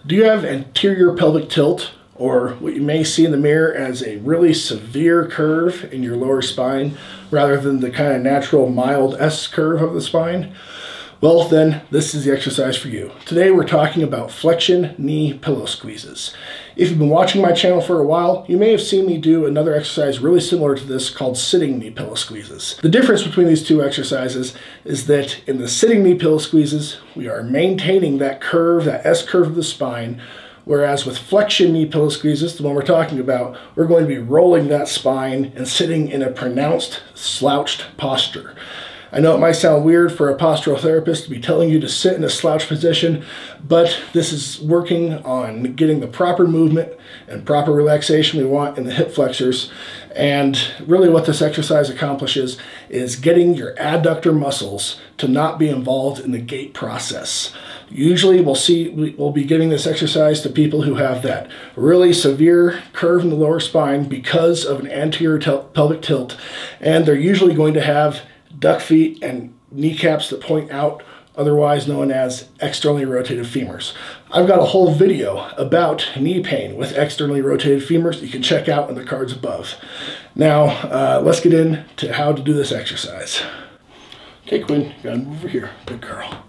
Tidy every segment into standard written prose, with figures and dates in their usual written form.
Do you have anterior pelvic tilt, or what you may see in the mirror as a really severe curve in your lower spine rather than the kind of natural mild S curve of the spine? Well, then this is the exercise for you. Today we're talking about flexion knee pillow squeezes. If you've been watching my channel for a while, you may have seen me do another exercise really similar to this called sitting knee pillow squeezes. The difference between these two exercises is that in the sitting knee pillow squeezes, we are maintaining that curve, that S curve of the spine, whereas with flexion knee pillow squeezes, the one we're talking about, we're going to be rolling that spine and sitting in a pronounced slouched posture. I know it might sound weird for a postural therapist to be telling you to sit in a slouch position, but this is working on getting the proper movement and proper relaxation we want in the hip flexors. And really what this exercise accomplishes is getting your adductor muscles to not be involved in the gait process. Usually we'll be giving this exercise to people who have that really severe curve in the lower spine because of an anterior pelvic tilt, and they're usually going to have duck feet and kneecaps that point out, otherwise known as externally rotated femurs. I've got a whole video about knee pain with externally rotated femurs you can check out in the cards above. Now, let's get into how to do this exercise. Okay, Quinn, you gotta move over here. Good girl.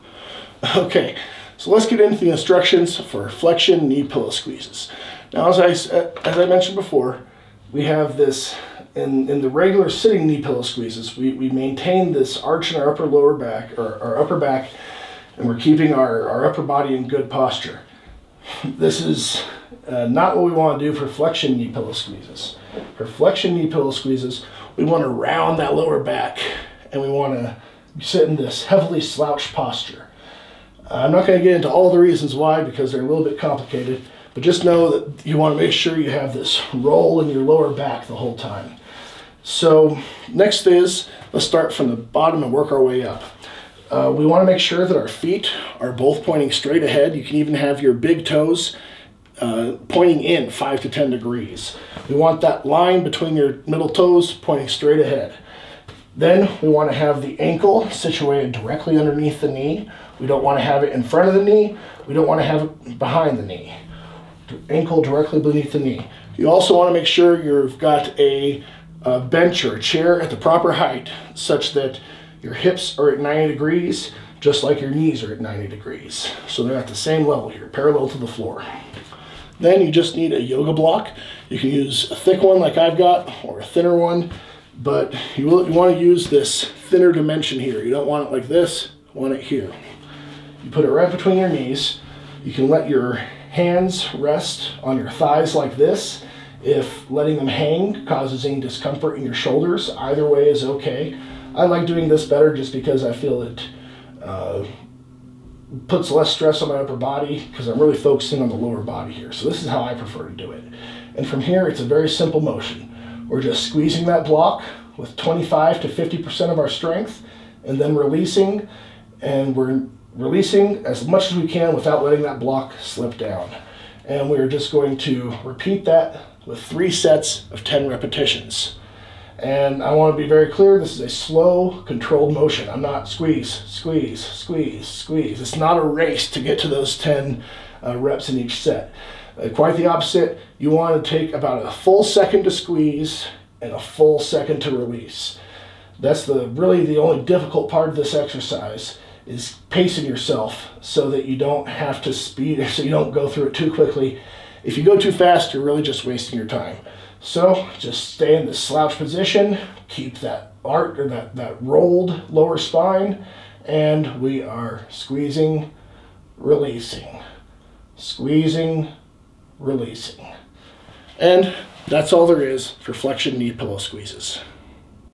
Okay, so let's get into the instructions for flexion knee pillow squeezes. Now, as I mentioned before, we have this in the regular sitting knee pillow squeezes. We maintain this arch in our lower back, or our upper back, and we're keeping our upper body in good posture. This is not what we want to do for flexion knee pillow squeezes. For flexion knee pillow squeezes, we want to round that lower back, and we want to sit in this heavily slouched posture. I'm not going to get into all the reasons why because they're a little bit complicated, but just know that you want to make sure you have this roll in your lower back the whole time. So next is, let's start from the bottom and work our way up. We want to make sure that our feet are both pointing straight ahead. You can even have your big toes pointing in 5 to 10 degrees. We want that line between your middle toes pointing straight ahead. Then we want to have the ankle situated directly underneath the knee. We don't want to have it in front of the knee. We don't want to have it behind the knee. Ankle directly beneath the knee. You also want to make sure you've got a bench or a chair at the proper height such that your hips are at 90 degrees, just like your knees are at 90 degrees. So they're at the same level here, parallel to the floor. Then you just need a yoga block. You can use a thick one like I've got or a thinner one, but you want to use this thinner dimension here. You don't want it like this, you want it here. You put it right between your knees. You can let your hands rest on your thighs like this. If letting them hang causes any discomfort in your shoulders, either way is okay. I like doing this better just because I feel it puts less stress on my upper body because I'm really focusing on the lower body here. So this is how I prefer to do it. And from here, it's a very simple motion. We're just squeezing that block with 25 to 50% of our strength and then releasing, and we're releasing as much as we can without letting that block slip down. And we're just going to repeat that with 3 sets of 10 repetitions. And I want to be very clear, this is a slow, controlled motion. I'm not squeeze, squeeze, squeeze, squeeze. It's not a race to get to those 10 reps in each set. Quite the opposite. You want to take about a full second to squeeze and a full second to release. That's really the only difficult part of this exercise, is pacing yourself so that you don't have to speed, so you don't go through it too quickly. If you go too fast, you're really just wasting your time. So just stay in this slouch position, keep that arch or that rolled lower spine, and we are squeezing, releasing, squeezing, releasing. And that's all there is for flexion knee pillow squeezes.